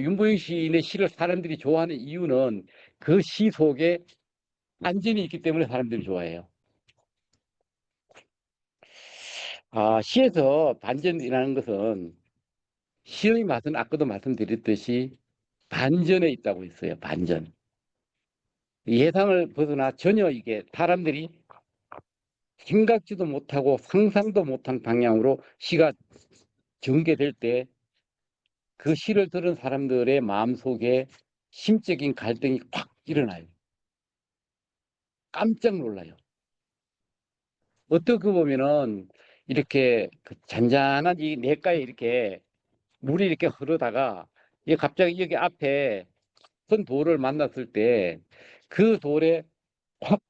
윤보영 시인의 시를 사람들이 좋아하는 이유는 그 시 속에 반전이 있기 때문에 사람들이 좋아해요. 시에서 반전이라는 것은 시의 맛은 아까도 말씀드렸듯이 반전에 있다고 했어요. 반전. 예상을 벗어나 전혀 이게 사람들이 생각지도 못하고 상상도 못한 방향으로 시가 전개될 때 그 시를 들은 사람들의 마음속에 심적인 갈등이 확 일어나요. 깜짝 놀라요. 어떻게 보면은 이렇게 그 잔잔한 이 냇가에 이렇게 물이 이렇게 흐르다가 이 갑자기 여기 앞에 큰 돌을 만났을 때 그 돌에 확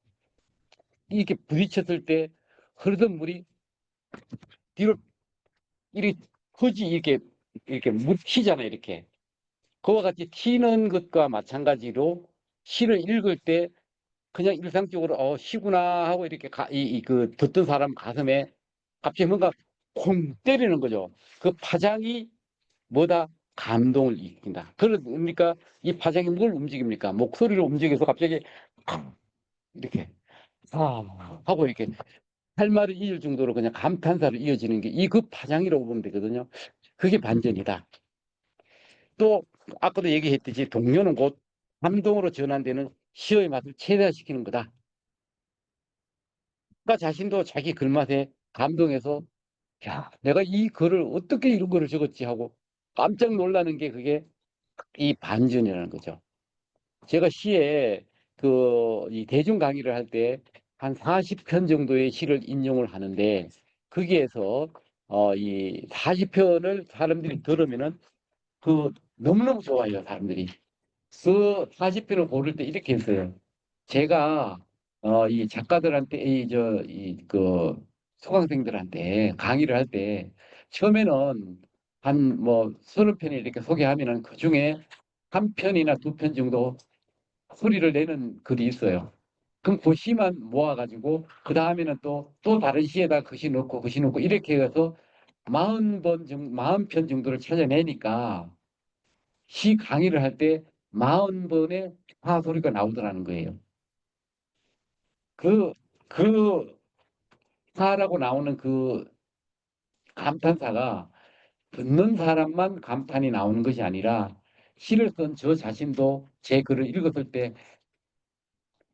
이렇게 부딪혔을 때 흐르던 물이 뒤로 이렇게 흐지 이렇게 물 튀잖아요. 이렇게 그와 같이 튀는 것과 마찬가지로 시를 읽을 때 그냥 일상적으로 시구나 하고 이렇게 그 듣던 사람 가슴에 갑자기 뭔가 콩 때리는 거죠. 그 파장이 뭐다? 감동을 일으킨다. 그러니까 이 파장이 뭘 움직입니까? 목소리를 움직여서 갑자기 이렇게 하고 이렇게 할 말을 잃을 정도로 그냥 감탄사로 이어지는 게 이 그 파장이라고 보면 되거든요. 그게 반전이다. 또 아까도 얘기했듯이 동료는 곧 감동으로 전환되는 시의 맛을 최대화시키는 거다. 그러니까 자신도 자기 글맛에 감동해서 야, 내가 이 글을 어떻게 이런 거를 적었지 하고 깜짝 놀라는 게 그게 이 반전이라는 거죠. 제가 시에 이 대중 강의를 할 때 한 40편 정도의 시를 인용을 하는데 거기에서 이 40편을 사람들이 들으면은 너무너무 좋아해요, 사람들이. 그 40편을 고를 때 이렇게 했어요. 제가 이 작가들한테 수강생들한테 강의를 할 때 처음에는 한 뭐 서너 편을 이렇게 소개하면은 그 중에 한 편이나 두 편 정도 소리를 내는 글이 있어요. 그럼 그 시만 모아가지고 그 다음에는 또 다른 시에다 그 시 넣고 이렇게 해서 40편 정도를 찾아내니까 시 강의를 할 때 40번의 파소리가 나오더라는 거예요. 그, 그 파라고 나오는 그 감탄사가 듣는 사람만 감탄이 나오는 것이 아니라 시를 쓴 저 자신도 제 글을 읽었을 때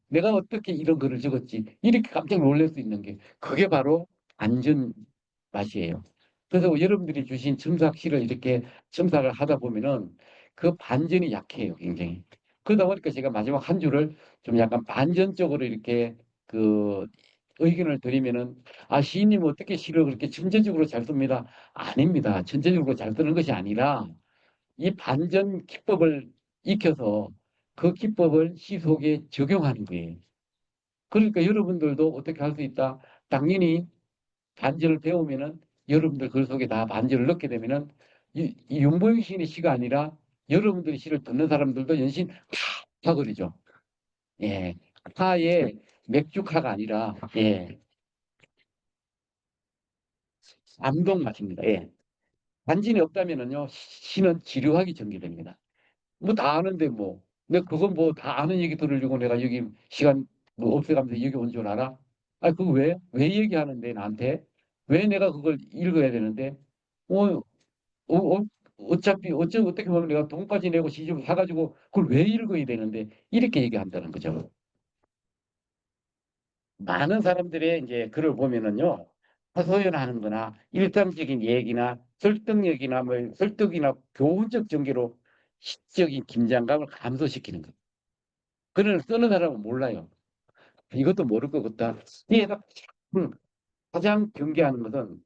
내가 어떻게 이런 글을 적었지 이렇게 깜짝 놀랄 수 있는 게 그게 바로 안전 맛이에요. 그래서 여러분들이 주신 첨삭시를 이렇게 첨삭을 하다 보면은 그 반전이 약해요, 굉장히. 그러다 보니까 제가 마지막 한 줄을 좀 약간 반전적으로 이렇게 그 의견을 드리면은 시인님 어떻게 시를 그렇게 천재적으로 잘 씁니다. 아닙니다. 천재적으로 잘 쓰는 것이 아니라 이 반전 기법을 익혀서 그 기법을 시 속에 적용하는 거예요. 그러니까 여러분들도 어떻게 할 수 있다? 당연히 반전을 배우면은 여러분들 글 속에 다 반전을 넣게 되면은 이 윤보영 시인의 시가 아니라 여러분들의 시를 듣는 사람들도 연신 파거리죠. 예. 파의 맥주카가 아니라 감동 맛입니다. 예. 반전이 없다면은요 시는 지루하게 전개됩니다. 뭐 다 아는데 뭐. 내가 그건 뭐 다 아는 얘기 들으려고 내가 여기 시간 뭐 없애가면서 여기 온 줄 알아? 그거 왜 얘기하는데 나한테? 왜 내가 그걸 읽어야 되는데? 어, 어차피 어떻게 보면 내가 돈까지 내고 시집 사가지고 그걸 왜 읽어야 되는데? 이렇게 얘기한다는 거죠. 많은 사람들의 이제 글을 보면은요, 하소연하는 거나 일상적인 얘기나 설득력이나 뭐 설득이나 교훈적 전개로 시적인 긴장감을 감소시키는 거. 그런 쓰는 사람은 몰라요. 이것도 모를 것 같다. 얘가 가장 경계하는 것은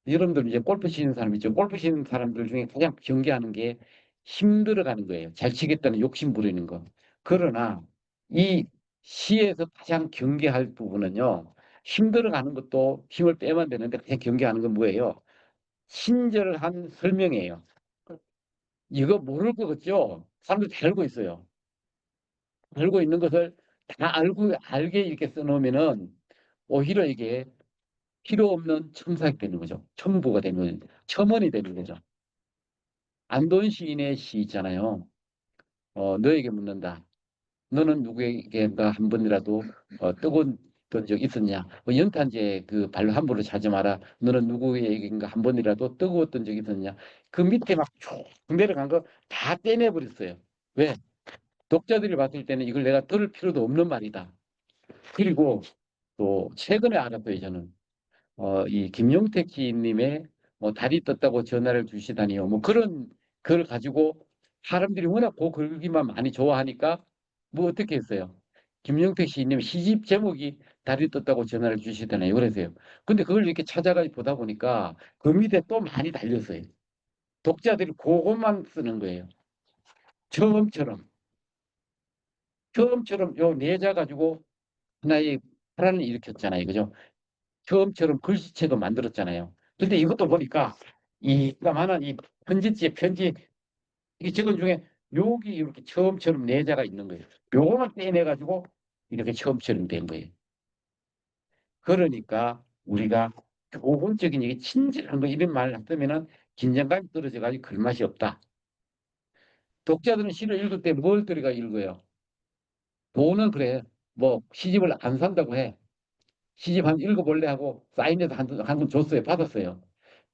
여러분들 이제 골프 치는 사람 있죠. 골프 치는 사람들 중에 가장 경계하는 게 힘들어가는 거예요. 잘 치겠다는 욕심 부리는 거. 그러나 이 시에서 가장 경계할 부분은요. 힘들어가는 것도 힘을 빼면 되는데 그냥 경계하는 건 뭐예요? 친절한 설명이에요. 이거 모를 것 같죠? 사람들 다 알고 있어요. 알고 있는 것을 다 알게 이렇게 써놓으면은 오히려 이게 필요 없는 첨삭이 되는 거죠. 첨부가 되는 거죠. 첨언이 되는 거죠. 안돈 시인의 시 있잖아요. 너에게 묻는다. 너는 누구에게가 한 번이라도 뜨거운 적 있었냐? 연탄재 그 발로 함부로 차지 마라. 너는 누구에게인가 한 번이라도 뜨거웠던 적 있었냐? 그 밑에 막 쭉 내려간 거 다 떼내버렸어요. 왜? 독자들이 봤을 때는 이걸 내가 들을 필요도 없는 말이다. 그리고 또 최근에 알았어요, 저는. 이 김용택 씨님의 뭐 달이 떴다고 전화를 주시다니요. 뭐 그런 걸 가지고 사람들이 워낙 그 글기만 많이 좋아하니까 뭐 어떻게 했어요? 김용택 씨님 시집 제목이 달이 떴다고 전화를 주시다니요. 그래서요. 근데 그걸 이렇게 찾아가 보다 보니까 그 밑에 또 많이 달렸어요. 독자들이 그것만 쓰는 거예요. 처음처럼. 처음처럼 요 내자 가지고 하나의 파란을 일으켰잖아요. 그죠? 처음처럼 글씨체도 만들었잖아요. 근데 이것도 보니까 이 까만한 이 편지지에 편지 이 적은 중에 여기 이렇게 처음처럼 내자가 있는 거예요. 요거만 떼내가지고 이렇게 처음처럼 된 거예요. 그러니까 우리가 교훈적인 얘기, 친절한 거 이런 말을 쓰면은 긴장감이 떨어져가지고 글맛이 없다. 독자들은 시를 읽을 때 뭘 들어가 읽어요? 돈은 그래. 뭐 시집을 안 산다고 해. 시집 한 읽어볼래 하고 사인해서 한권 줬어요. 받았어요.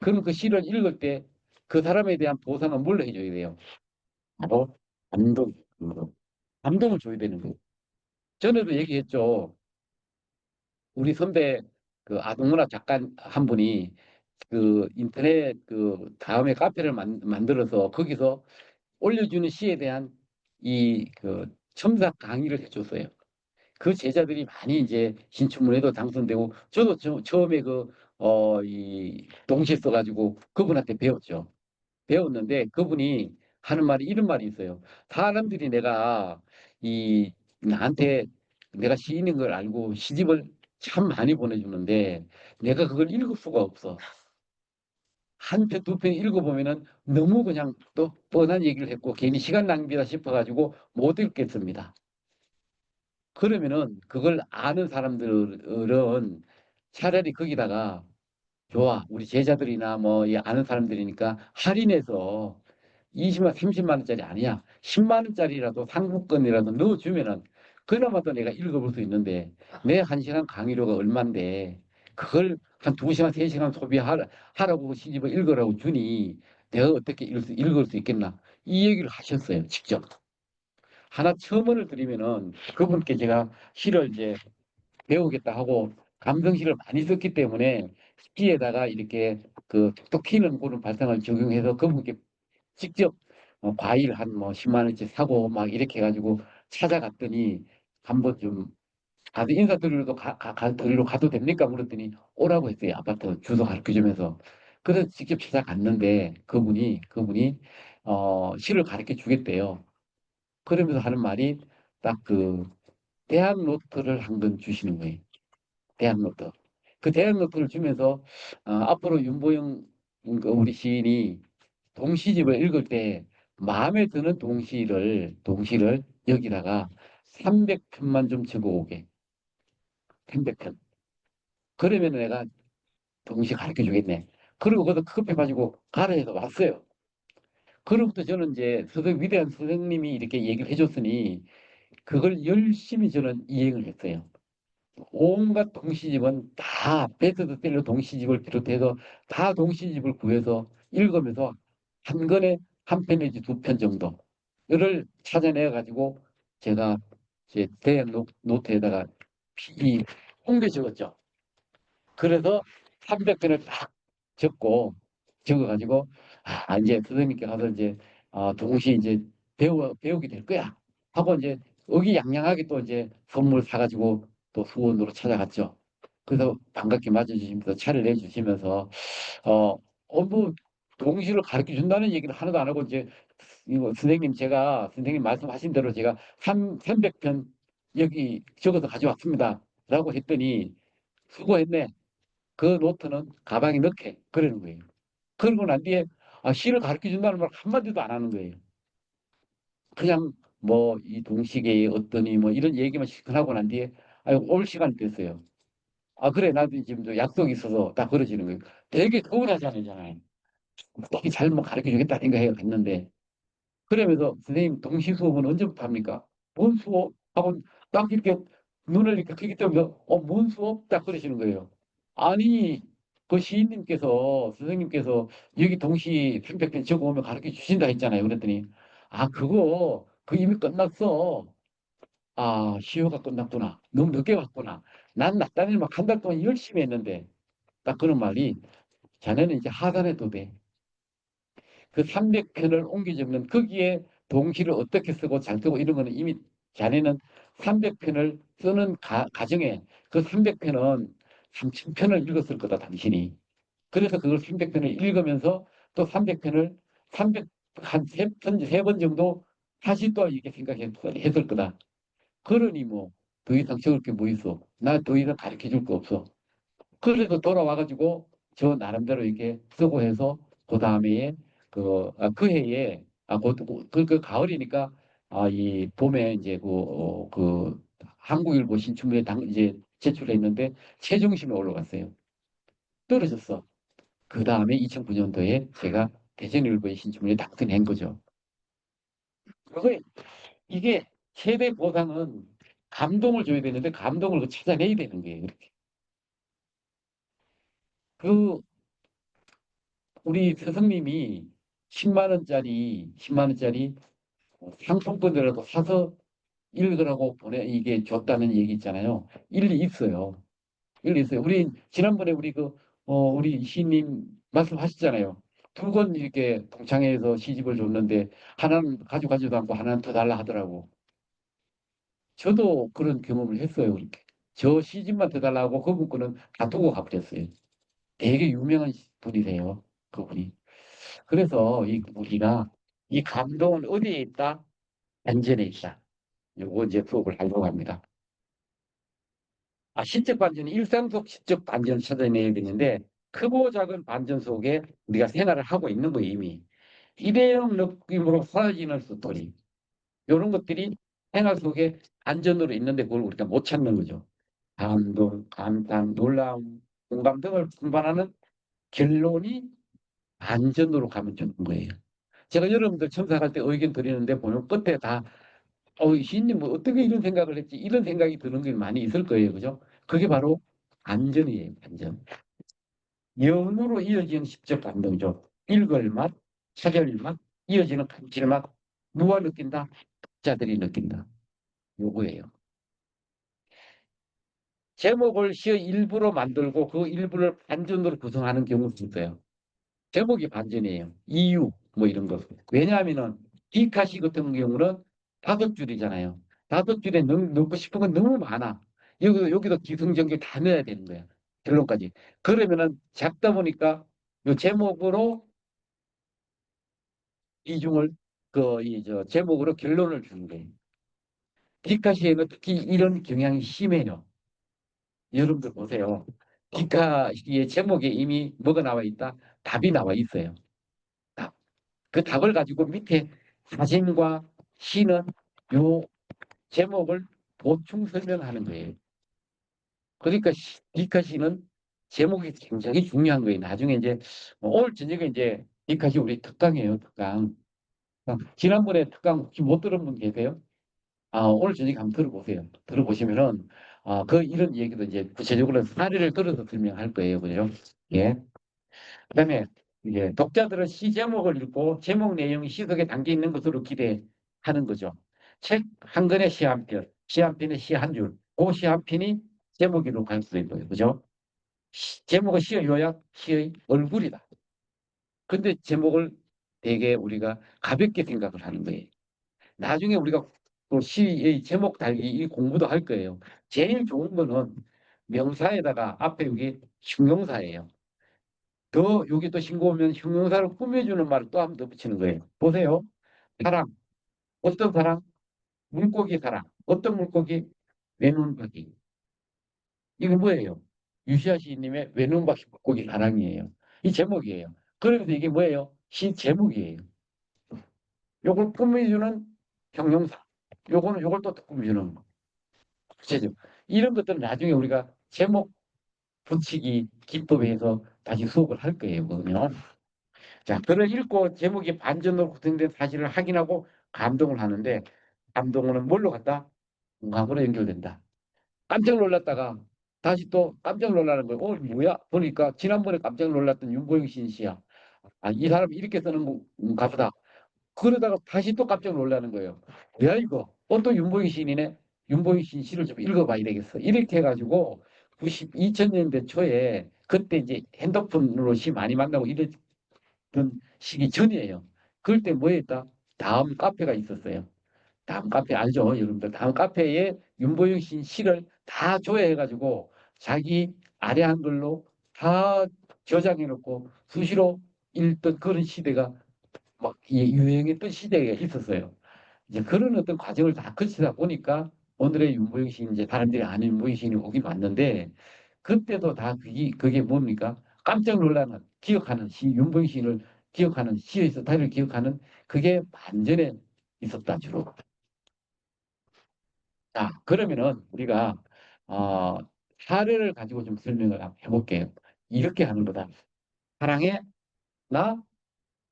그럼 그 시를 읽을 때 그 사람에 대한 보상은 뭘로 해줘야 돼요? 바로 감동. 감동을 줘야 되는 거예요. 전에도 얘기했죠. 우리 선배 그 아동문학 작가 한 분이 그 인터넷 그 다음에 카페를 만들어서 거기서 올려주는 시에 대한 이 그 첨삭 강의를 해줬어요. 그 제자들이 많이 이제 신춘문예도 당선되고 저도 처음에 이 동시에 써가지고 그분한테 배웠죠. 배웠는데 그분이 하는 말이 이런 말이 있어요. 사람들이 내가 이 나한테 내가 시인인 걸 알고 시집을 참 많이 보내주는데 내가 그걸 읽을 수가 없어. 한 편, 두 편 읽어보면은 너무 그냥 또 뻔한 얘기를 했고 괜히 시간 낭비다 싶어가지고 못 읽겠습니다. 그러면은 그걸 아는 사람들은 차라리 거기다가 좋아. 우리 제자들이나 뭐 이 아는 사람들이니까 할인해서 20만, 30만 원짜리 아니야. 10만 원짜리라도 상품권이라도 넣어주면은 그나마 도 내가 읽어볼 수 있는데 내 1시간 강의료가 얼만데 그걸 한 2시간, 3시간 소비하라고 시집을 읽으라고 주니 내가 어떻게 읽을 수 있겠나. 이 얘기를 하셨어요. 직접. 하나 첨언을 드리면은 그분께 제가 시를 이제 배우겠다 하고 감성시를 많이 썼기 때문에 시에다가 이렇게 그 톡톡 튀는 그런 발상을 적용해서 그분께 직접 과일 한 뭐 10만 원치 사고 막 이렇게 해가지고 찾아갔더니 한번 좀 가서 인사 드리러 드리러 가도 됩니까? 물었더니 오라고 했어요. 아파트 주소 가르쳐 주면서. 그래서 직접 찾아갔는데 그분이 시를 가르쳐 주겠대요. 그러면서 하는 말이 딱 그 대학 노트를 한 권 주시는 거예요. 대학 노트. 그 대학 노트를 주면서 앞으로 윤보영 그 우리 시인이 동시집을 읽을 때 마음에 드는 동시를 여기다가 300편만 좀 적어오게. 300편. 그러면 내가 동시 가르쳐 주겠네. 그리고 그것도 급해가지고 가르쳐서 왔어요. 그로부터 저는 이제 위대한 선생님이 이렇게 얘기를 해줬으니 그걸 열심히 저는 이행을 했어요. 온갖 동시집은 다 베스트셀러 동시집을 비롯해서 다 동시집을 구해서 읽으면서 한 권에 한 편 내지 2편 정도를 찾아내 가지고 제가 제 대학 노트에다가 이 옮겨 적었죠. 그래서 300편을 딱 적어가지고 이제 선생님께 가서 이제 동시 이제 배우게 될 거야 하고 이제 의기양양하게 또 이제 선물 사가지고 또 수원으로 찾아갔죠. 그래서 반갑게 맞아주시면서 차를 내주시면서 뭐 동시를 가르쳐 준다는 얘기를 하나도 안 하고 이제 이거 선생님 말씀하신 대로 제가 300편 여기 적어서 가져왔습니다. 라고 했더니 수고했네. 그 노트는 가방에 넣게 그러는 거예요. 그러고 난 뒤에 시를 가르쳐 준다는 말 한마디도 안 하는 거예요. 그냥 뭐 이 동시계의 어떠니 뭐 이런 얘기만 시작하고 난 뒤에 올 시간이 됐어요. 그래 나도 지금 저 약속이 있어서 딱 그러지는 거예요. 되게 서운하잖아요. 되게 잘못 가르쳐 주겠다 생각해 갔는데 그러면서 선생님 동시 수업은 언제부터 합니까? 뭔 수업? 하고 딱 이렇게 눈을 이렇게 크게 뜨면서 뭔 수업? 딱 그러시는 거예요. 아니 그 시인님께서 선생님께서 여기 동시 300편 적어오면 가르쳐 주신다 했잖아요. 그랬더니 그거 그 이미 끝났어. 시효가 끝났구나. 너무 늦게 왔구나. 난 낮단일 막 한 달 동안 열심히 했는데 딱 그런 말이 자네는 이제 하산해도 돼. 그 300편을 옮겨 적는 거기에 동시를 어떻게 쓰고 잘 쓰고 이런 거는 이미 자네는 300편을 쓰는 가정에 그 300편은 3000편을 읽었을 거다 당신이. 그래서 그걸 300편을 읽으면서 또 300편을 300 한 세 번 정도 다시 또 이렇게 생각했을 거다. 그러니 뭐 더 이상 적을 게 뭐 있어. 나 더 이상 가르쳐 줄 거 없어. 그래서 돌아와가지고 저 나름대로 이렇게 쓰고 해서 그 다음에 그 해에 그 가을이니까 이 봄에 이제 한국일보 신춘문예 이제 제출했는데 최종심에 올라갔어요. 떨어졌어. 그 다음에 2009년도에 제가 대전일보의 신춘문예 당선한 거죠. 그거 이게 최대 보상은 감동을 줘야 되는데 감동을 찾아내야 되는 거예요. 이렇게. 그 우리 스승님이 10만 원짜리 상품권이라도 사서 읽으라고 이게 줬다는 얘기 있잖아요. 일리 있어요. 일리 있어요. 우리 지난번에 우리 시인님 말씀하셨잖아요. 두 권 이렇게 동창회에서 시집을 줬는데 하나는 가져가지도 않고 하나는 더 달라 하더라고. 저도 그런 경험을 했어요. 그렇게. 저 시집만 더 달라고 그분 거는 다 두고 가버렸어요. 되게 유명한 분이세요. 그분이. 그래서 우리가 이 감동은 어디에 있다? 반전에 있다. 요거 이제 수업을 하려고 합니다. 시적 반전은 일상 속 시적 반전을 찾아내야 되는데 크고 작은 반전 속에 우리가 생활을 하고 있는 거 이미 일회용 느낌으로 사라지는 스토리 이런 것들이 생활 속에 반전으로 있는데 그걸 우리가 못 찾는 거죠. 감동, 감탄, 놀라움, 공감 등을 분반하는 결론이 반전으로 가면 되는 거예요. 제가 여러분들 첨삭할 때 의견 드리는데 보면 끝에 다 시인님 뭐 어떻게 이런 생각을 했지? 이런 생각이 드는 게 많이 있을 거예요. 그죠? 그게 바로 반전이에요. 반전. 영으로 이어지는 십적 감동이죠. 읽을 맛, 차별 맛, 이어지는 감칠맛. 누가 느낀다? 독자들이 느낀다. 요거예요. 제목을 시의 일부로 만들고 그 일부를 반전으로 구성하는 경우도 있어요. 제목이 반전이에요. 이유 뭐 이런 거. 왜냐하면은 디카시 같은 경우는 5줄이잖아요. 5줄에 넣고 싶은 건 너무 많아. 여기도 기승전결 다 넣어야 되는 거야. 결론까지. 그러면은 작다 보니까 이 제목으로 이중을 저 제목으로 결론을 주는 거예요. 디카시에는 특히 이런 경향이 심해요. 여러분들 보세요. 디카시의 제목에 이미 뭐가 나와 있다? 답이 나와 있어요. 답. 그 답을 가지고 밑에 사진과 시는 요 제목을 보충 설명하는 거예요. 그러니까 디카 시는 제목이 굉장히 중요한 거예요. 나중에 이제 오늘 저녁에 이제 디카 시 우리 특강이에요. 특강. 지난번에 특강 혹시 못 들은 분 계세요? 오늘 저녁에 한번 들어보세요. 들어보시면은 이런 얘기도 이제 구체적으로 사례를 들어서 설명할 거예요. 그죠? 예. 그다음에 이제 독자들은 시 제목을 읽고 제목 내용이 시 속에 담겨 있는 것으로 기대하는 거죠. 책 한 권에 시 한 편, 시 한 편에 시 한 줄, 그 시 한 편이 제목으로 갈 수 있는 거예요. 그죠? 제목은 시의 요약, 시의 얼굴이다. 근데 제목을 되게 우리가 가볍게 생각을 하는 거예요. 나중에 우리가 또 시의 제목 달기 이 공부도 할 거예요. 제일 좋은 거는 명사에다가 앞에 여기 형용사예요. 더 여기 또 신고 오면 형용사를 꾸며주는 말을 또 한 번 더 붙이는 거예요. 보세요. 사랑. 어떤 사랑? 물고기 사랑. 어떤 물고기? 외눈박이. 이게 뭐예요? 유시아 시인님의 외눈박이 물고기 사랑이에요. 이 제목이에요. 그러면서 이게 뭐예요? 시 제목이에요. 요걸 꾸며주는 형용사. 요걸 또 꾸며주는 거. 구체적. 이런 것들은 나중에 우리가 제목 붙이기 기법에서 다시 수업을 할 거예요. 그러면. 자, 글을 읽고 제목이 반전으로 구성된 사실을 확인하고 감동을 하는데 감동은 뭘로 간다? 공감으로 연결된다. 깜짝 놀랐다가 다시 또 깜짝 놀라는 거예요. 뭐야? 보니까 지난번에 깜짝 놀랐던 윤보영 씨야. 아, 이 사람이 이렇게 쓰는 건가 보다. 그러다가 다시 또 깜짝 놀라는 거예요. 뭐야 이거? 또 윤보영 시인이네. 윤보영 시인 시를 좀 읽어봐야 되겠어. 이렇게 해가지고 2000년대 초에 그때 이제 핸드폰으로 시 많이 만나고 이랬던 시기 전이에요. 그럴 때 뭐 했다? 다음 카페가 있었어요. 다음 카페 알죠? 여러분들. 다음 카페에 윤보영 시인 시를 다 조회해가지고 자기 아래 한글로 다 저장해놓고 수시로 읽던 그런 시대가 막 유행했던 시대가 있었어요. 이제 그런 어떤 과정을 다 거치다 보니까 오늘의 윤보영 시인 이제 사람들이 아는 윤보영 시인이 오긴 왔는데 그때도 다 그게 뭡니까? 깜짝 놀라는 기억하는 시 윤보영 시인을 기억하는 시의 스타일을 기억하는 그게 반전에 있었다 주로. 자, 그러면은 우리가 어, 사례를 가지고 좀 설명을 한번 해볼게요. 이렇게 하는 거다. 사랑해, 나,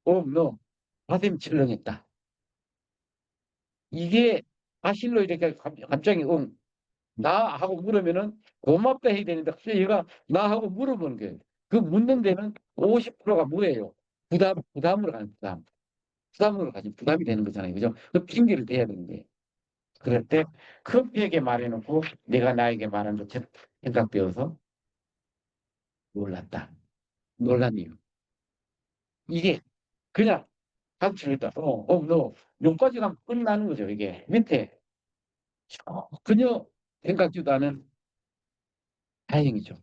너, 가슴 철렁했다. 이게 사실로 이렇게 갑자기 나 하고 물으면은 고맙다 해야 되는데 갑자기 얘가 나 하고 물어보는 거예요. 그 묻는 데는 50%가 뭐예요? 부담으로 가는 부담. 부담으로 가지 부담이 되는 거잖아요. 그죠? 그 핑계를 대야 되는 거예요. 그럴 때 커피에게 말해놓고 내가 나에게 말한 것처럼 생각되어서 놀랐다. 놀란 이유. 이게 그냥 단순했다. 너 여기까지 가면 끝나는 거죠. 이게 밑에 전혀 생각지도 않은 다행이죠.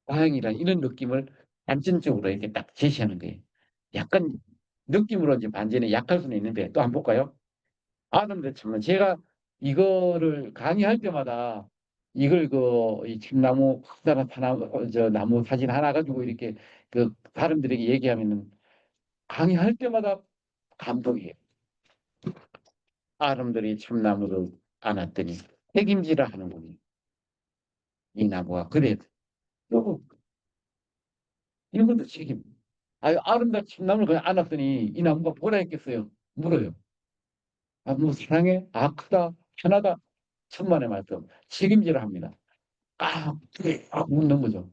다행이란 이런 느낌을 단전적으로 이렇게 딱 제시하는 거예요. 약간 느낌으로 이제 반전에 약할 수는 있는데 또 한번 볼까요? 아는데 참 제가 이거를 강의할 때마다 이걸 이 참나무 크다란 저 나무 사진 하나 가지고 이렇게 그 사람들에게 얘기하면은 강의할 때마다 감동이에요. 사람들이 참나무를 안았더니 책임지라 하는군요. 이 나무가 그래. 또 이것도 책임. 아유 아름다운 참나무를 그냥 안았더니 이 나무가 뭐라 했겠어요? 물어요. 아, 뭐 사랑해? 아 크다. 편하다. 천만의 말씀. 책임지라 합니다. 그래. 묻는 거죠.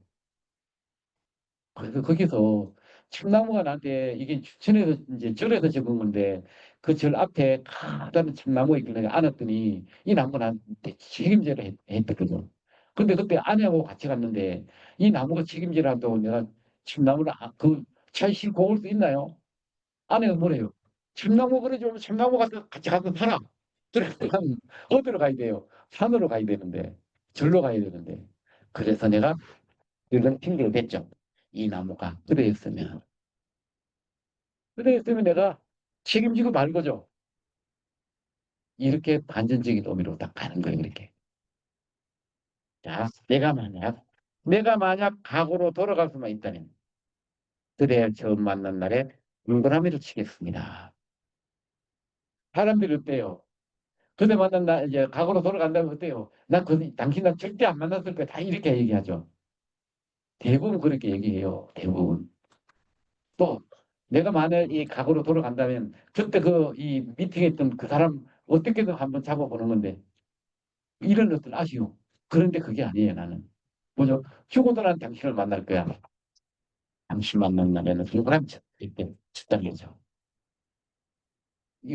그래서 거기서 참나무가 나한테 이게 전에서 이제 절에서 적은 건데 그 절 앞에 크다는 참나무가 있길래 내가 안았더니 이 나무가 나한테 책임져라 했거든. 근데 그때 아내하고 같이 갔는데 이 나무가 책임지라 한다고 내가 참나무를 그 차에 싣고 올 수 있나요? 아내가 뭐래요? 참나무 그래 좀 참나무 같이 가서 살아. 그래서 어디로 가야 돼요? 산으로 가야 되는데 절로 가야 되는데 그래서 내가 이런 핑계를 댔죠. 이 나무가 그래였으면 내가 책임지고 말 거죠. 이렇게 반전적인 의미로 딱 가는 거예요. 이렇게. 자, 내가 만약 과거로 돌아갈 수만 있다면 그대 처음 만난 날에 동그라미를 치겠습니다. 사람들이 어때요? 그대 만난 날 이제 과거로 돌아간다면 어때요? 당신 나 절대 안 만났을 거야. 다 이렇게 얘기하죠. 대부분 그렇게 얘기해요. 대부분. 또 내가 만약 이 과거로 돌아간다면 그때 이 미팅했던 그 사람 어떻게든 한번 잡아보는 건데 이런 어떤 아쉬움. 그런데 그게 아니에요, 나는. 뭐죠? 죽어도 난 당신을 만날 거야. 당신 만난 날에는 동그라미 이렇게 쳤다는 거죠.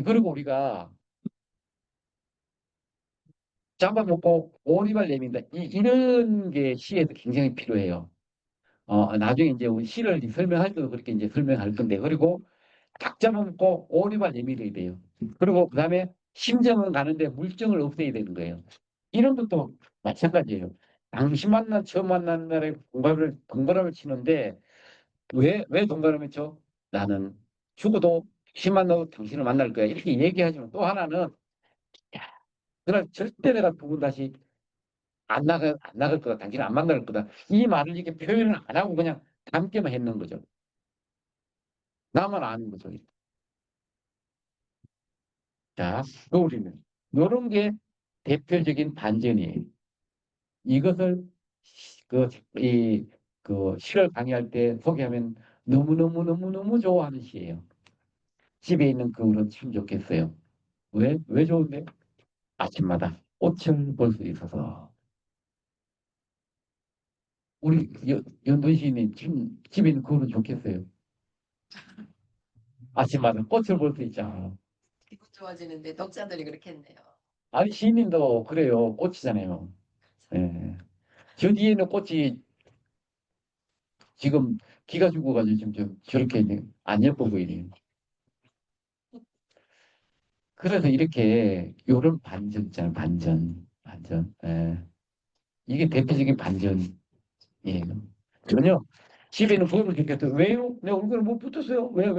그리고 우리가 잡아먹고 오리발 내민다. 이런 게 시에도 굉장히 필요해요. 나중에 이제 우리 시를 설명할 때도 그렇게 이제 설명할 건데, 그리고 딱 잡아먹고 오리발 내밀어야 돼요. 그리고 그 다음에 심정은 가는데 물정을 없애야 되는 거예요. 이런 것도 마찬가지예요. 당신 처음 만난 날에 동그라미를 치는데, 왜 동그라미 쳐? 나는 죽어도 당신만 너 당신을 만날 거야. 이렇게 얘기하지만 또 하나는, 야, 그날 절대 내가 두 분 다시 안 나갈 거다. 당신을 안 만날 거다. 이 말을 이렇게 표현을 안 하고 그냥 담게만 했는 거죠. 나만 아는 거죠. 자, 우리는 이런 게 대표적인 반전이에요. 이것을 그, 이, 시를 강의할 때 소개하면 너무너무너무너무 좋아하는 시예요. 집에 있는 그물은 참 좋겠어요. 왜? 왜 좋은데? 아침마다 꽃을 볼 수 있어서. 우리 연돈 시인님 집에 있는 그물은 좋겠어요. 아침마다 꽃을 볼 수 있잖아. 기분 좋아지는데 독자들이 그렇게 했네요. 아니, 시인님도 그래요. 꽃이잖아요. 예. 저 뒤에는 꽃이 지금 기가 죽어가지고 지금 저렇게 이제 안 예뻐 보이네요. 그래서 이렇게 요런 반전 있잖아요. 반전. 반전. 예. 이게 대표적인 반전이에요. 전혀 집에 있는 부모를 느꼈어. 왜요? 내 얼굴에 못 붙었어요. 왜?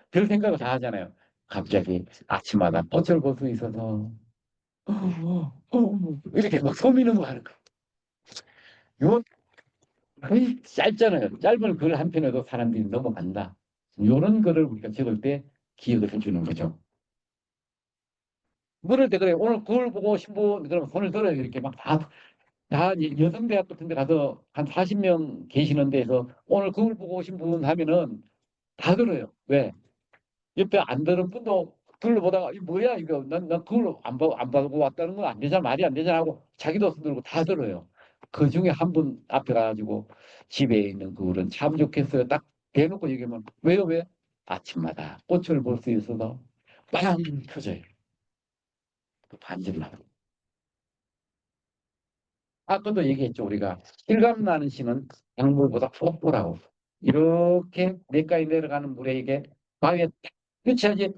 별 생각을 다 하잖아요. 갑자기 아침마다 꽃을 볼 수 있어서 이렇게 막 소민음을 하는 거예요. 요 거의 짧잖아요. 짧은 글 한 편에도 사람들이 넘어간다. 요런 글을 우리가 적을 때 기억을 해주는 거죠. 물을 때 그래. 오늘 글 보고 신부 그러면 손을 들어요. 이렇게 막 다 여성대학 같은 데 가서 한 40명 계시는 데서 오늘 글 보고 오신 분 하면은 다 들어요. 왜? 옆에 안 들은 분도 둘러보다가 이 뭐야 이거 난 그걸 안 보고 왔다는 건 안 되잖아 말이 안 되잖아 하고 자기도 들고 다 들어요. 그 중에 한 분 앞에 가가지고 집에 있는 그물은 참 좋겠어요. 딱 대놓고 얘기하면 왜요 왜? 아침마다 꽃을 볼 수 있어서 빵 터져요. 그 반전만. 아까도 얘기했죠 우리가 실감 나는 시는 강물보다 폭포라고 이렇게 내가에 내려가는 물에 이게 바위에 딱 그치하지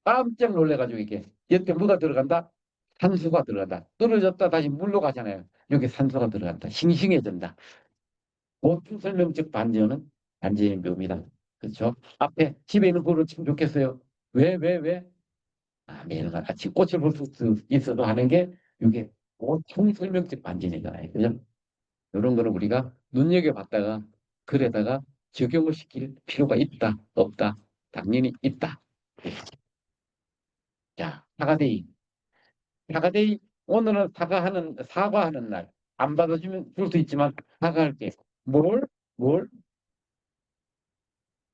깜짝 놀래가지고 이게 옆에 뭐가 들어간다? 산소가 들어간다. 떨어졌다 다시 물로 가잖아요. 여기 산소가 들어간다. 싱싱해진다. 보충 설명적 반전은 반전의 묘미다. 그렇죠? 앞에 집에 있는 거를 참 좋겠어요. 왜? 아, 매일같이 같이 꽃을 볼 수 있어도 하는 게 이게 보충 설명적 반전이잖아요. 그죠? 이런 거는 우리가 눈여겨봤다가 글에다가 적용을 시킬 필요가 있다, 없다. 당연히 있다. 자, 사과데이. 사과데이 오늘은 사과하는 날. 안 받아주면 줄 수 있지만 사과할게. 뭘? 뭘?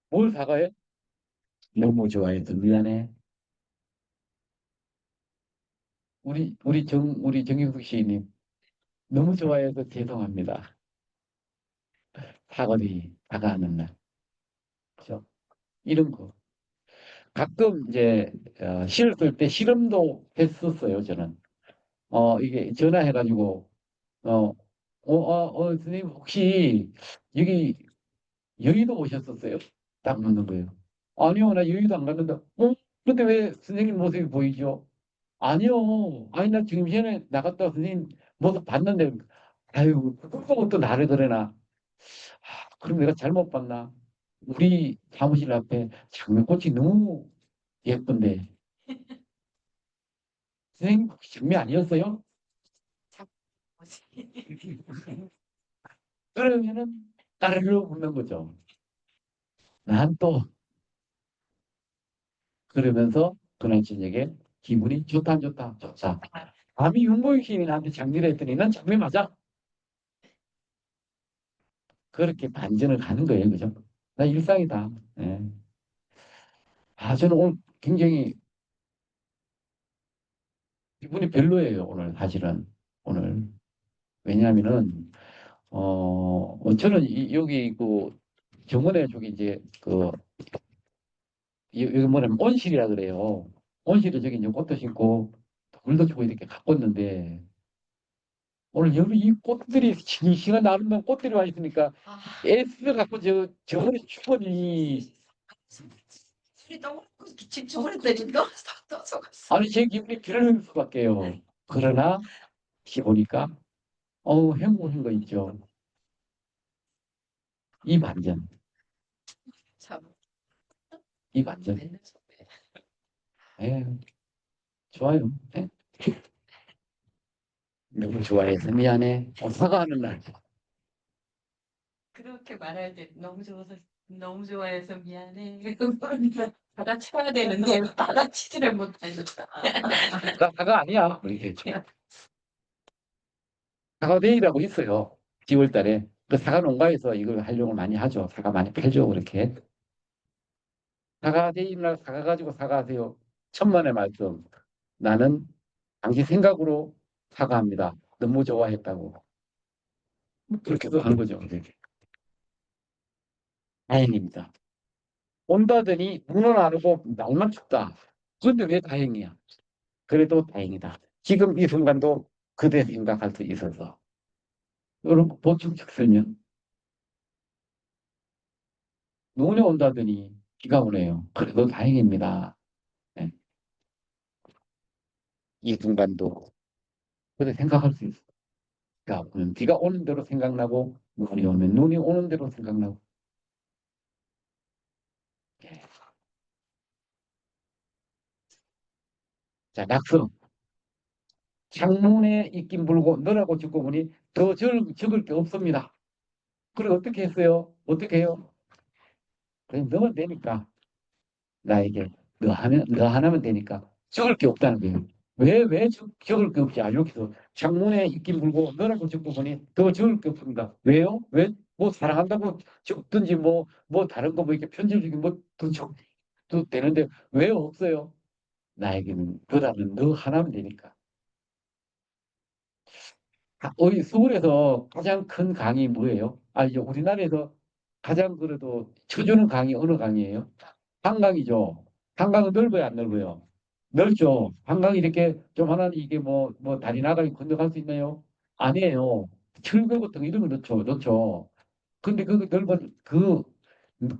뭘 사과해? 너무 좋아해서 미안해. 우리 정영숙 시인님 너무 좋아해서 죄송합니다. 사과데이 사과하는 날. 그죠? 이런 거. 가끔 이제 시를 쓸 때 실험도 했었어요. 저는. 이게 전화해가지고 선생님 혹시 여기 여의도 오셨었어요? 딱 묻는 거예요. 아니요, 나 여의도 안 갔는데, 근데 왜 선생님 모습이 보이죠? 아니요, 아니, 나 지금 전에 나갔다 선생님 모습 봤는데, 아유, 그거 또 나를 그러나. 그럼 내가 잘못 봤나? 우리 사무실 앞에 장미꽃이 너무 예쁜데, 선생님 혹시 장미 아니었어요? 참 뭐지? 그러면은, 따르르 묻는 거죠. 난 또, 그러면서 그날 저녁에 기분이 좋다, 안 좋다, 좋다. 감히 윤보익 시인이 나한테 장미를 했더니 난 장미 맞아. 그렇게 반전을 가는 거예요. 그죠? 나 일상이다. 예. 저는 오늘 굉장히 기분이 별로예요. 오늘 사실은. 오늘. 왜냐하면은, 저는 여기 그 정원에 저기 이제 그, 여기 뭐냐면 온실이라 그래요. 온실에 저기 이제 꽃도 심고 물도 주고 이렇게 가꿨는데 오늘 여기 이 꽃들이 싱싱한 아름다운 꽃들이 와 있으니까 아, 애써 갖고 저번에 죽었니. 술이 너무 집중을 때린다. 또 속았어. 아니 제 기분이 그럴 수밖에요. 그러나 해보니까 행복한 거 있죠. 이 반전, 참 이 반전. 맨날 속네. 예, 좋아요. 예. 너무 좋아해서 미안해. 사과하는 날. 그렇게 말할 때 너무 좋아해서 미안해. 받아쳐야 되는데 받아치지를 못하셨다. 나 사과 아니야. 이렇게 사과데이라고 있어요. 10월 달에. 그 사과 농가에서 이걸 활용을 많이 하죠. 사과 많이 팔죠. 그렇게. 사과 대입날 사과 가지고 사과하세요. 천만의 말씀. 나는 당신 생각으로 사과합니다. 너무 좋아했다고. 그렇게도 하는 거죠. 네. 다행입니다. 온다더니 눈은 안 오고 날만 춥다. 그런데 왜 다행이야? 그래도 다행이다. 지금 이 순간도 그대 생각할 수 있어서. 여러분 보충적 설명. 눈이 온다더니 비가 오네요. 그래도 다행입니다. 네. 이 순간도 그대 생각할 수 있어. 비가 오는 대로 생각나고 눈이 오면 눈이 오는 대로 생각나고. 예. 자, 낙서. 창문에 입김 불고 너라고 적고 보니 더 적을 게 없습니다. 그래 어떻게 했어요? 어떻게 해요? 그냥 넣으면 되니까 나에게 너 하나면 되니까 적을 게 없다는 거예요. 왜 적을 게 없지? 여기서 창문에 입김 불고 너라고 적고 보니 더 적을 게 없습니다. 왜요? 왜? 뭐 사랑한다고 적든지 뭐 다른 거 뭐 이렇게 편집적인 뭐더 적도 되는데 왜 없어요? 나에게는 그다는 너 하나면 되니까. 우리 서울에서 가장 큰 강이 뭐예요? 이제 우리나라에서 가장 그래도 쳐주는 강이 어느 강이에요? 한강이죠. 한강은 넓어요, 안 넓어요? 넓죠. 한강이 이렇게 좀 하나 이게 뭐 다리 나가게 건너갈 수 있나요? 아니에요. 철거 같은 거 이런 거 넣죠. 근데 그 넓은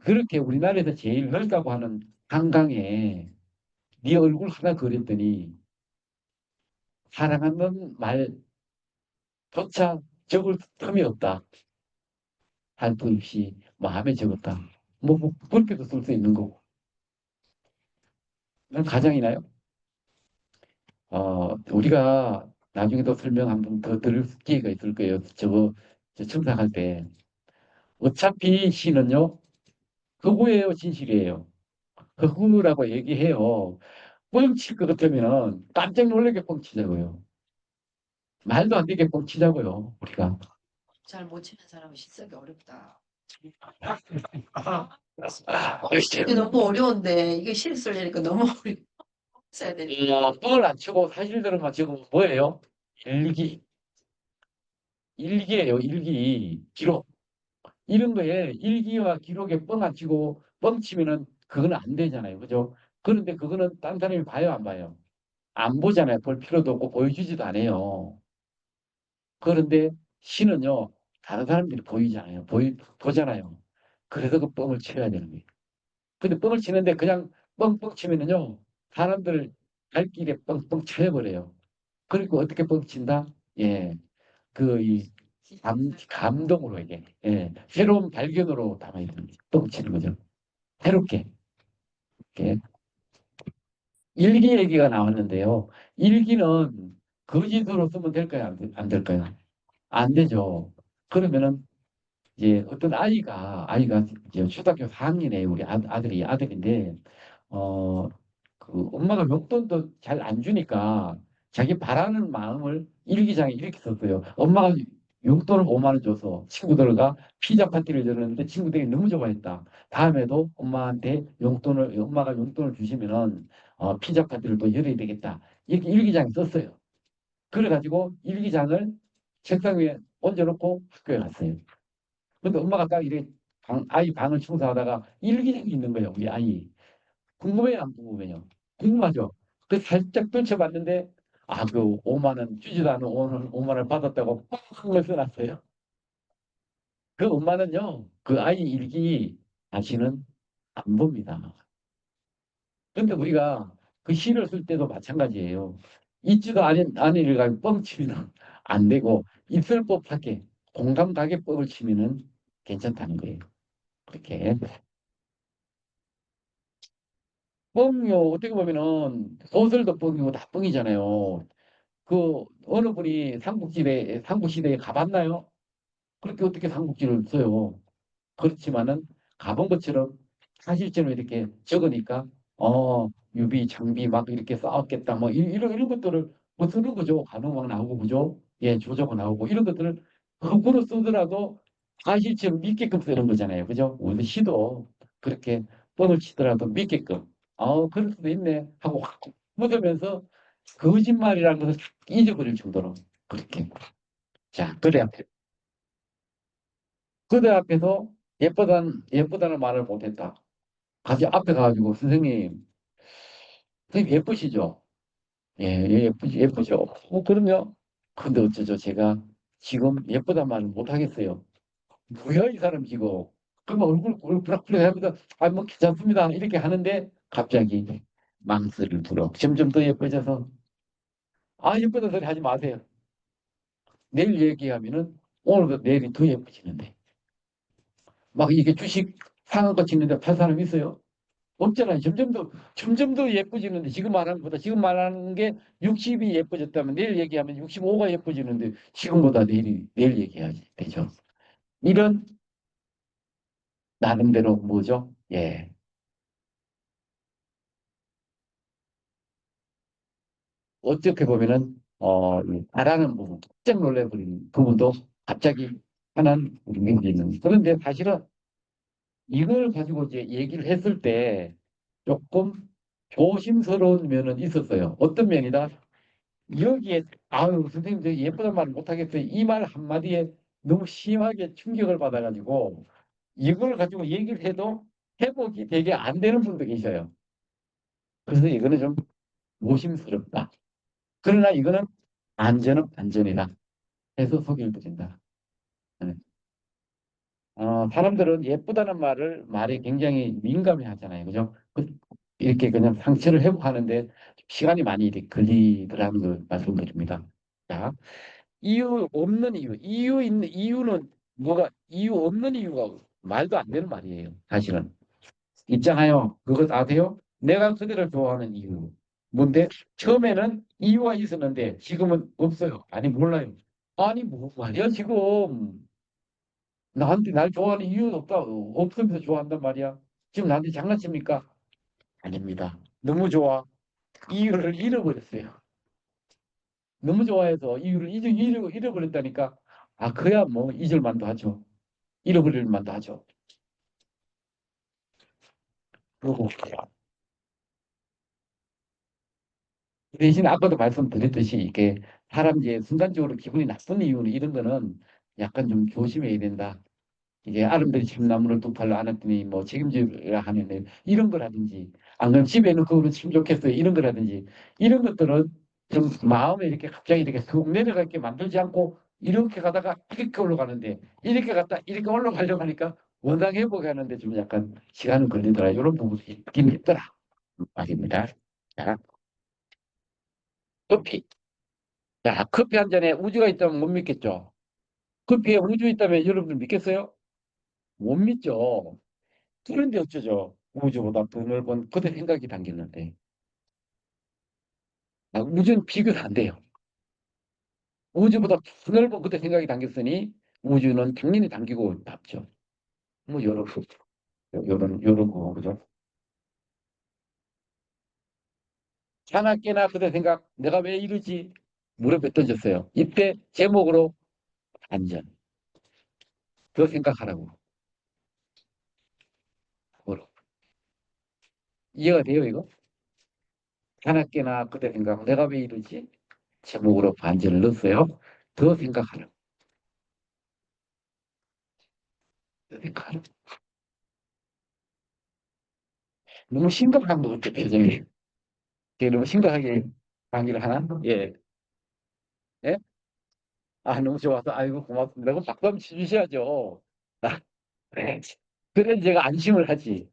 그렇게 우리나라에서 제일 넓다고 하는 한강에 네 얼굴 하나 그렸더니 사랑한다는 말조차 적을 틈이 없다. 할 것 없이 마음에 적었다. 그렇게도 쓸 수 있는 거고. 그런 가정이나요? 우리가 나중에 또 설명 한 번 더 들을 기회가 있을 거예요. 저 첨삭할 때. 어차피 시는요, 허구예요, 진실이에요. 허구라고 얘기해요. 뻥칠 것 같으면 깜짝 놀라게 뻥치자고요. 말도 안 되게 뻥치자고요, 우리가. 잘 못 치는 사람은 실습이 어렵다. 이게 역시, 너무 어려운데 이게 실수를 하니까 너무 어려워. 써야 되니까. 뻥을 안 치고 사실대로만 적으면 뭐예요? 일기. 일기예요, 일기. 기록. 이런 거에 일기와 기록에 뻥 안 치고 뻥 치면은 그거는 안 되잖아요. 그죠? 그런데 그거는 딴 사람이 봐요, 안 봐요? 안 보잖아요. 볼 필요도 없고 보여주지도 않아요. 그런데 시는요, 다른 사람들이 보이잖아요. 보잖아요. 그래서 그 뻥을 쳐야 되는 거예요. 근데 뻥을 치는데 그냥 뻥뻥 치면은요, 사람들 갈 길에 뻥뻥 쳐버려요. 그리고 어떻게 뻥 친다? 예. 이 감동으로 이게 새로운 발견으로 담아야 되는 거죠. 뻥치는 거죠. 새롭게. 이렇게. 일기 얘기가 나왔는데요. 일기는 거짓으로 쓰면 될까요? 안 될까요? 안 되죠. 그러면은 이제 어떤 아이가 이제 초등학교 4학년에 우리 아들인데 어, 엄마가 용돈도 잘 안 주니까 자기 바라는 마음을 일기장에 이렇게 썼어요. 엄마가 용돈을 5만 원 줘서 친구들과 피자 파티를 열었는데 친구들이 너무 좋아했다. 다음에도 엄마가 용돈을 주시면은 피자 파티를 또 열어야 되겠다. 이렇게 일기장에 썼어요. 그래가지고 일기장을 책상 위에 얹어놓고 학교에 갔어요. 근데 엄마가 딱 이렇게 아이 방을 청소하다가 일기장이 있는 거예요. 우리 아이. 궁금해요, 안 궁금해요? 궁금하죠? 그 살짝 떨쳐봤는데, 그 5만 원, 주지도 않은 5만 원 받았다고 뻥을 써놨어요. 그 엄마는요, 그 아이 일기 다시는 안 봅니다. 근데 우리가 그 시를 쓸 때도 마찬가지예요. 있지도 않은 일을 가지고 뻥치면 안 되고, 있을 법하게 공감 가게 뻥을 치면은 괜찮다는 거예요. 그렇게. 뻥이요, 어떻게 보면은 소설도 뻥이고 다 뻥이잖아요. 어느 분이 삼국시대에 가봤나요? 그렇게 어떻게 삼국지를 써요? 그렇지만은 가본 것처럼 사실처럼 이렇게 적으니까 유비, 장비 막 이렇게 싸웠겠다. 뭐 이런 것들을 뭐 쓰는 거죠. 간호 막 나오고 그죠? 예, 조조가 나오고 이런 것들을 거꾸로 쓰더라도 사실처럼 믿게끔 쓰는 거잖아요. 그죠? 우리 시도 그렇게 뻥을 치더라도 믿게끔. 그럴 수도 있네. 하고 확 묻으면서 거짓말이라는 것을 잊어버릴 정도로 그렇게. 자, 그대 앞에서 예쁘다는 말을 못했다. 가서 앞에 가가지고 선생님 예쁘시죠? 예, 예, 예쁘죠. 그럼요. 근데 어쩌죠? 제가 지금 예쁘단 말을 못하겠어요. 뭐야, 이 사람 지금. 그러면 얼굴 부락부락 하면서, 뭐 괜찮습니다. 이렇게 하는데, 갑자기 망설을 불어. 점점 더 예뻐져서, 예쁘다 소리 하지 마세요. 내일 얘기하면은, 오늘도 내일이 더 예뻐지는데. 막 이게 주식 상한가 찍는데 팔 사람 있어요? 없잖아요. 점점 더 예뻐지는데, 지금 말하는 게 60이 예뻐졌다면, 내일 얘기하면 65가 예뻐지는데, 지금보다 내일 얘기해야지 되죠. 이런, 나름대로 뭐죠? 예. 어떻게 보면은 이 바라는 부분, 깜짝 놀래버리는 부분도 갑자기 하나는 우리 민기에 있는. 그런데 사실은 이걸 가지고 이제 얘기를 했을 때 조금 조심스러운 면은 있었어요. 어떤 면이다? 여기에 아유 선생님 저 예쁘단 말을 못하겠어요. 이 말 한마디에 너무 심하게 충격을 받아가지고 이걸 가지고 얘기를 해도 회복이 되게 안 되는 분도 계셔요. 그래서 이거는 좀 조심스럽다. 그러나 이거는 안전은 안전이다. 해서 소개를 드린다. 네. 사람들은 예쁘다는 말에 굉장히 민감해 하잖아요. 그죠? 이렇게 그냥 상처를 회복하는데 시간이 많이 이렇게 걸리더라는 걸 말씀드립니다. 자, 이유 없는 이유 있는 이유는 이유 없는 이유가 말도 안 되는 말이에요. 사실은. 있잖아요. 그것 아세요? 내가 그대를 좋아하는 이유. 뭔데? 처음에는 이유가 있었는데 지금은 없어요. 아니, 몰라요. 아니, 뭐 말이야, 지금. 나한테 날 좋아하는 이유는 없으면서 좋아한단 말이야. 지금 나한테 장난칩니까? 아닙니다. 너무 좋아. 이유를 잃어버렸어요. 너무 좋아해서 이유를 잃어버렸다니까. 그야 뭐 잊을 만도 하죠. 잃어버릴 만도 하죠. 그리고 대신 아까도 말씀드렸듯이 이게 사람 이제 순간적으로 기분이 나쁜 이유는 이런 거는 약간 좀 조심해야 된다. 이게 아름드리 참나무를 두 팔로 안았더니 뭐 책임지라 하는 이런 거라든지 안 그러면 집에는 그거는 참 좋겠어요 이런 거라든지 이런 것들은 좀 마음에 이렇게 갑자기 이렇게 쑥 내려가게 만들지 않고 이렇게 가다가 이렇게 올라가는데 이렇게 갔다 이렇게 올라가려고 하니까 원상 회복하는데 좀 약간 시간은 걸리더라 이런 부분이 있긴 있더라 말입니다. 자, 커피. 자, 커피 한 잔에 우주가 있다면 못 믿겠죠. 커피에 우주 있다면 여러분들 믿겠어요? 못 믿죠. 그런데 어쩌죠? 우주보다 더 넓은 그대 생각이 담겼는데 우주는 비교가 안 돼요. 우주보다 더 넓은 그대 생각이 담겼으니 우주는 당연히 담기고 답죠. 뭐 요런 거 그죠? 자나 깨나 그대 생각 내가 왜 이러지? 무릎에 던졌어요. 이때 제목으로 안전 더 생각하라고. 뭐로. 이해가 돼요 이거? 자나 깨나 그대 생각 내가 왜 이러지? 제목으로 반전을 넣었어요. 더 생각하라고. 더 생각하라고. 너무 심각한 것 같아 표정이. 이게 너무 심각하게 강의를 하나? 예. 예? 너무 좋아서, 아이고, 고맙습니다. 그럼 박수 한번 치주셔야죠. 아, 그래. 그래, 제가 안심을 하지.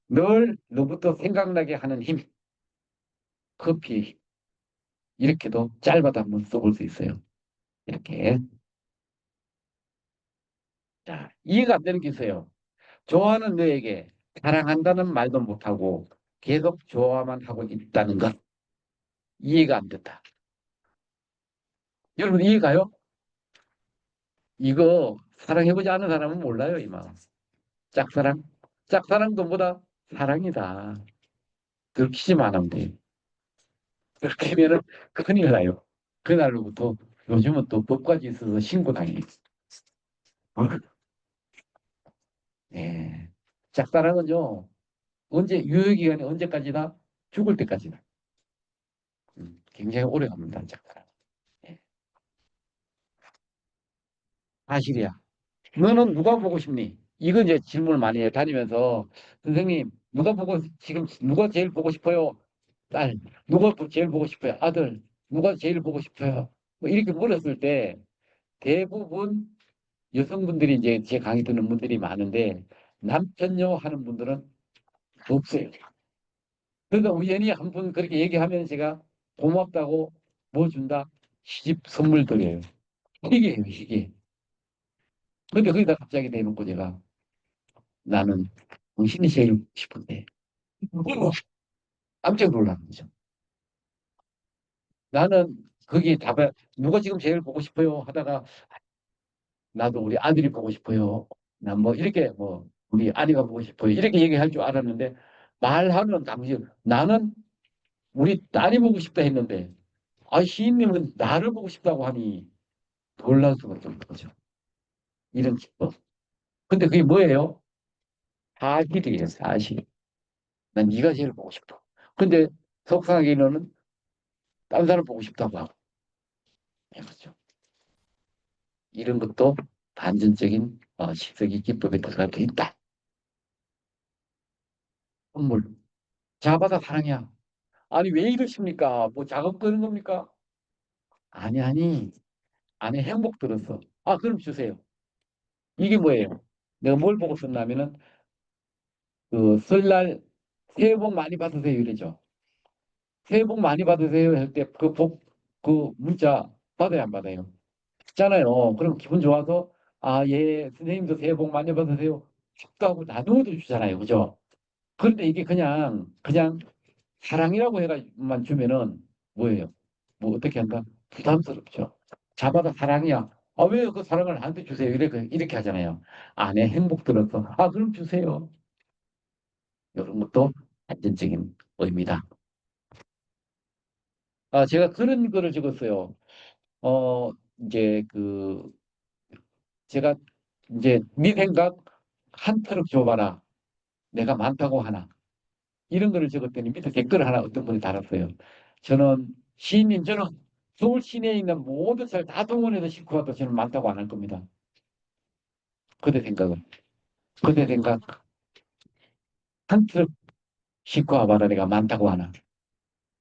늘 너부터 생각나게 하는 힘, 커피, 이렇게도 짧아도 한번 써볼 수 있어요. 이렇게. 자, 이해가 안 되는 게 있어요. 좋아하는 너에게 사랑한다는 말도 못하고 계속 좋아만 하고 있다는 것. 이해가 안 된다. 여러분, 이해가요? 이거 사랑해보지 않은 사람은 몰라요, 이 마음. 짝사랑? 짝사랑도 보다 사랑이다. 들키지만 하면 돼. 그렇게 하면은 큰일 나요. 그날로부터 요즘은 또 법까지 있어서 신고당해. 예. 짝사랑은요, 유효기간이 언제까지나? 죽을 때까지나. 굉장히 오래 갑니다, 짝사랑. 예. 사실이야. 너는 누가 보고 싶니? 이건 이제 질문을 많이 해 다니면서, 선생님, 지금 누가 제일 보고 싶어요? 딸. 제일 보고 싶어요? 아들. 누가 제일 보고 싶어요? 뭐 이렇게 물었을 때, 대부분 여성분들이 이제 제 강의 듣는 분들이 많은데, 남편요 하는 분들은 없어요. 그러니까 우연히 한 분 그렇게 얘기하면 제가 고맙다고 뭐 준다? 시집 선물 드려요. 희귀해요, 희귀. 근데 거기다 갑자기 대놓고 제가 나는 당신이 제일 보고 싶은데 깜짝 놀란 거죠. 나는 거기에 답을 누가 지금 제일 보고 싶어요 하다가 나도 우리 아들이 보고 싶어요. 난 뭐 이렇게 뭐 우리 아내가 보고 싶어요. 이렇게 얘기할 줄 알았는데 말하는 당시 나는 우리 딸이 보고 싶다 했는데 시인님은 나를 보고 싶다고 하니 놀랄 수밖에 없는 거죠. 이런 기법. 근데 그게 뭐예요? 사실이에요, 사실. 난 네가 제일 보고 싶다. 근데 속상하게 너는 딴 사람 보고 싶다고 하고. 그렇죠. 이런 것도 반전적인 시적인 기법에 들어가 있다. 선물. 자바다 사랑이야. 아니, 왜 이러십니까? 뭐 작업 거는 겁니까? 아니, 아니. 안에 행복 들었어. 그럼 주세요. 이게 뭐예요? 내가 뭘 보고 썼냐면은, 설날 새해 복 많이 받으세요. 이러죠. 새해 복 많이 받으세요. 할 때 그 문자 받아야 안 받아요? 있잖아요. 그럼 기분 좋아서, 예, 선생님도 새해 복 많이 받으세요. 축도 하고 나누어도 주잖아요. 그죠? 그런데 이게 그냥 사랑이라고 해가지고만 주면은 뭐예요? 뭐 어떻게 한다? 부담스럽죠. 자바다 사랑이야. 왜 그 사랑을 나한테 주세요? 이렇게 하잖아요. 내 행복 들었어. 그럼 주세요. 이런 것도 안전적인 의미다. 제가 그런 거를 적었어요. 어, 이제 제가 이제 네 생각 한 트럭 줘봐라. 내가 많다고 하나. 이런 거를 적었더니 밑에 댓글 하나 어떤 분이 달았어요. 저는 서울 시내에 있는 모든 살 다 동원해서 싣고 와도 저는 많다고 안 할 겁니다. 그대 생각은. 그대 생각 한 트럭 싣고 와봐라 내가 많다고 하나.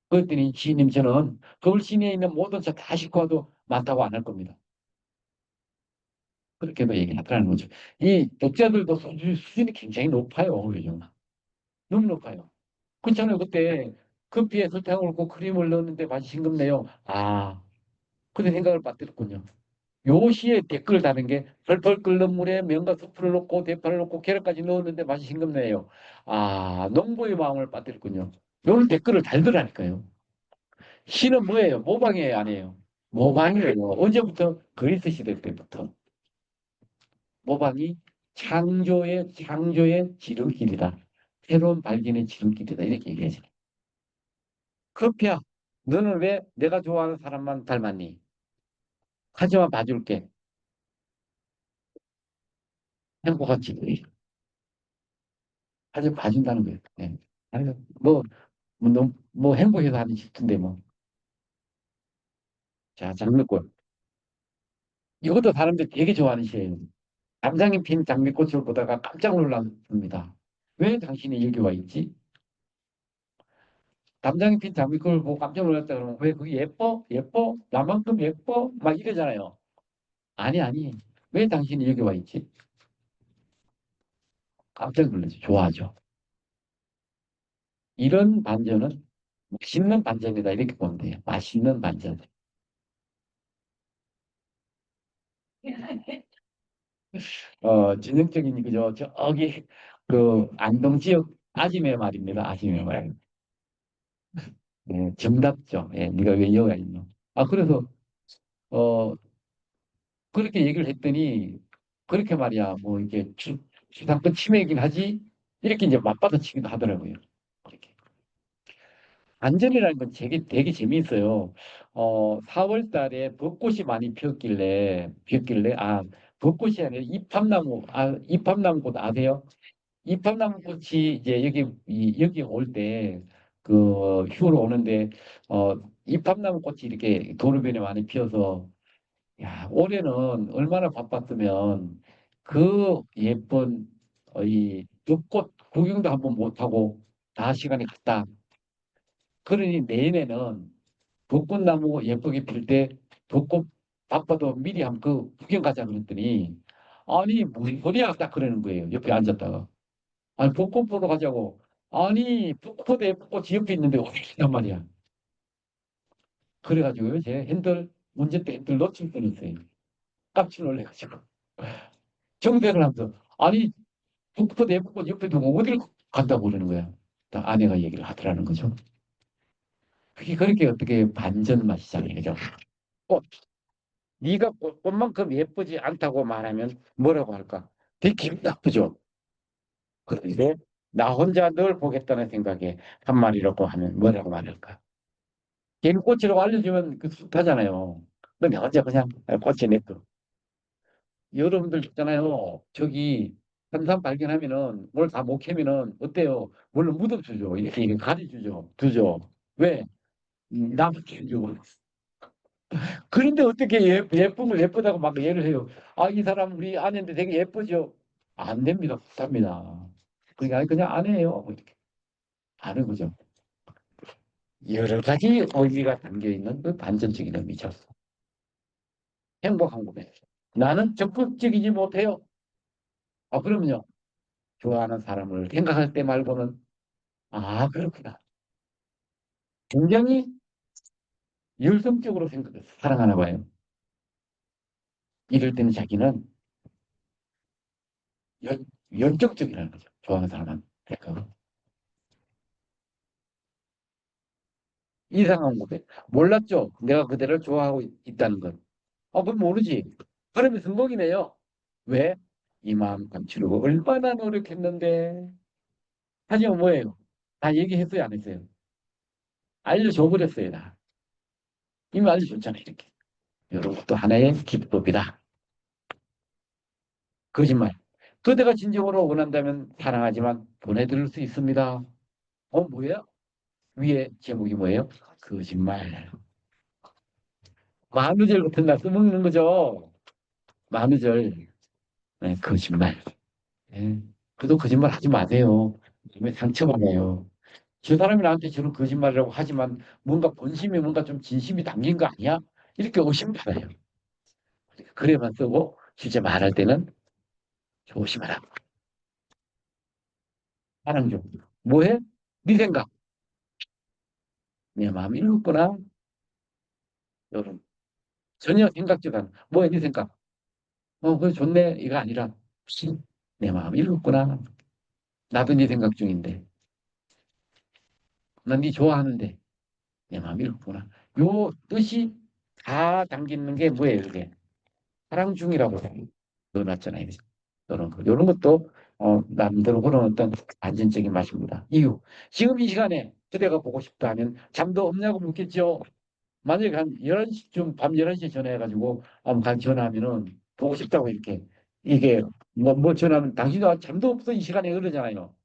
그랬더니 시인님 저는 서울 시내에 있는 모든 차 다 싣고 와도 많다고 안 할 겁니다. 그렇게도 얘기하더라는 거죠. 이 독자들도 수준이 굉장히 높아요. 요즘. 너무 높아요. 그렇잖아요. 그때 커피에 설탕을 넣고 크림을 넣었는데 맛이 싱겁네요. 그런 생각을 받들었군요. 요 시에 댓글 다는 게 펄펄 끓는 물에 면과 수프를 넣고 대파를 넣고 계란까지 넣었는데 맛이 싱겁네요. 농부의 마음을 받들었군요. 요런 댓글을 달더라니까요. 시는 뭐예요? 모방이에요, 아니에요? 모방이에요. 언제부터? 그리스 시대 때부터. 모방이 창조의 지름길이다. 새로운 발견의 지름길이다. 이렇게 얘기하죠. 커피야, 너는 왜 내가 좋아하는 사람만 닮았니? 하지만 봐줄게. 행복하지. 하지만 봐준다는 거예요. 네. 아니, 뭐 행복해서 하는 싶은데 뭐. 자, 장미꽃. 이것도 사람들이 되게 좋아하는 시예요. 담장에 핀 장미꽃을 보다가 깜짝 놀랐습니다. 왜 당신이 여기 와 있지? 담장에 핀 장미꽃을 보고 깜짝 놀랐다 그러면 왜 그게 예뻐? 예뻐? 나만큼 예뻐? 막 이러잖아요. 아니, 아니. 왜 당신이 여기 와 있지? 깜짝 놀라죠. 좋아하죠. 이런 반전은 맛있는 반전이다. 이렇게 보면 돼요. 맛있는 반전. 전형적인 그죠? 저기 안동 지역 아지매 말입니다. 아지매 말. 정답죠. 네가 왜 여기가 있노? 그래서 어 그렇게 얘기를 했더니 그렇게 말이야. 뭐 이게 주상권 침해이긴 하지. 이렇게 이제 맞받아치기도 하더라고요. 그렇게. 안전이라는 건 되게 재미있어요. 4월 달에 벚꽃이 많이 피었길래 벚꽃이 아니라 이팝나무, 이팝나무 꽃 아세요? 이팝나무 꽃이 이제 여기 올 때, 휴로 오는데, 어, 이팝나무 꽃이 이렇게 도로변에 많이 피어서, 야, 올해는 얼마나 바빴으면 그 예쁜, 이 벚꽃 구경도 한번 못하고 다 시간이 갔다. 그러니 내년에는 벚꽃나무 예쁘게 필 때 벚꽃 바빠도 미리 한번 그 구경 가자 그랬더니 아니 무슨 소리야 딱 그러는 거예요. 옆에 앉았다가 아니 벚꽃 보러 가자고 아니 벚꽃에 예쁜 옆에 있는데 어디 있단 말이야. 그래가지고 제 운전대 핸들 놓칠 뻔했어요. 깜짝 놀래가지고 정색을 하면서 아니 벚꽃에 예쁜 꽃 옆에 두고 어디를 간다고 그러는 거야. 딱 아내가 얘기를 하더라는 거죠. 그게 그렇게 어떻게 반전 맛이잖아요. 그죠? 네가 꽃만큼 예쁘지 않다고 말하면 뭐라고 할까? 되게 기분 나쁘죠. 그런데 나 혼자 널 보겠다는 생각에 한 마리라고 하면 뭐라고 말할까? 걔는 꽃이라고 알려주면 그 숱하잖아요. 근데 혼자 그냥 꽃이 냈어. 여러분들 있잖아요. 저기 산삼 발견하면은 뭘 다 못 캐면은 어때요? 물론 묻어주죠. 이렇게 가려주죠. 두죠. 왜? 남한테 주고. 그런데 어떻게 예쁨을 예쁘다고 막 얘를 해요. 아, 이 사람 우리 아내인데 되게 예쁘죠? 안 됩니다. 못합니다. 그러니까 그냥 아내예요. 뭐 이렇게 하는 거죠. 여러 가지 의미가 담겨 있는 그 반전적인 의미죠. 행복한 거예요. 나는 적극적이지 못해요. 아, 그러면요. 좋아하는 사람을 생각할 때 말고는, 그렇구나. 굉장히 열성적으로 사랑하나 봐요. 이럴 때는 자기는 연, 연적적이라는 거죠. 좋아하는 사람한테. 이상한 거예요. 몰랐죠. 내가 그대를 좋아하고 있다는 건. 그건 모르지. 그러면 성공이네요. 왜? 이 마음 감추려고 얼마나 노력했는데. 하지만 뭐예요? 다 얘기했어요, 안 했어요? 알려줘 버렸어요, 다. 이미 알려줬잖아요, 이렇게. 이런 것도 하나의 기법이다. 거짓말. 그대가 진정으로 원한다면 사랑하지만 보내드릴 수 있습니다. 뭐야? 위에 제목이 뭐예요? 거짓말. 만우절 같은 날 써먹는 거죠. 만우절. 네, 거짓말. 예. 그래도 거짓말 하지 마세요. 왜 상처받아요. 저 사람이 나한테 저런 거짓말이라고 하지만 뭔가 본심이 뭔가 좀 진심이 담긴 거 아니야? 이렇게 의심받아요. 그래만 쓰고 실제 말할 때는 조심하라. 사랑 좀. 뭐해? 네 생각. 내 마음 읽었구나. 여러분. 전혀 생각지도 않아. 뭐해? 네 생각. 그래 좋네. 이거 아니라 내 마음 읽었구나. 나도 네 생각 중인데. 난 네 좋아하는데. 내 마음 읽었구나. 요 뜻이 다 담기는 게 뭐예요, 이게? 사랑 중이라고 넣어놨잖아요. 이런 것도 남들은 그런 어떤 안전적인 맛입니다. 이유. 지금 이 시간에 그대가 보고 싶다 하면 잠도 없냐고 묻겠죠. 만약에 한 11시쯤, 밤 11시에 전화해가지고 간 전화하면은 보고 싶다고 이렇게 이게 뭐 전화하면 당신도 잠도 없어 이 시간에 그러잖아요.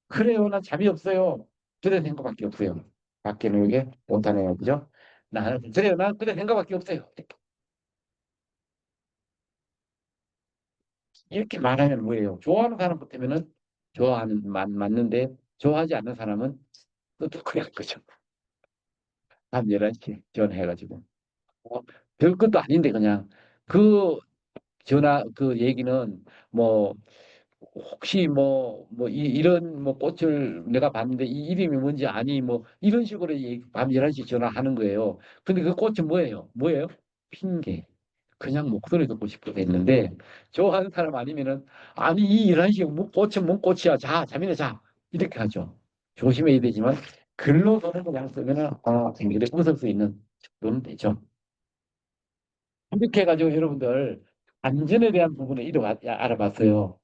그래요. 난 잠이 없어요. 그대 생각밖에 없어요. 밖에는 이게 못하네요. 그죠? 나는 그래요. 난 그대 생각밖에 없어요. 이렇게 말하면 뭐예요? 좋아하는 사람 같으면은 맞는데 좋아하지 않는 사람은 또 그래 할 거죠. 밤 11시에 전화해가지고. 어, 별것도 아닌데 그냥 그 그 얘기는 뭐 혹시 이런 뭐 꽃을 내가 봤는데 이 이름이 뭔지 아니 뭐 이런 식으로 밤 11시 전화하는 거예요. 근데 그 꽃은 뭐예요? 뭐예요? 핑계. 그냥 목소리 듣고 싶어서 했는데 좋아하는 사람 아니면은 아니 이 11시에 뭐 꽃은 뭔 꽃이야. 자, 잠이나 자. 이렇게 하죠. 조심해야 되지만 글로서는 그냥 쓰면은 굉장히 웃을 수 있는 정도는 되죠. 이렇게 해가지고 여러분들 안전에 대한 부분을 알아봤어요.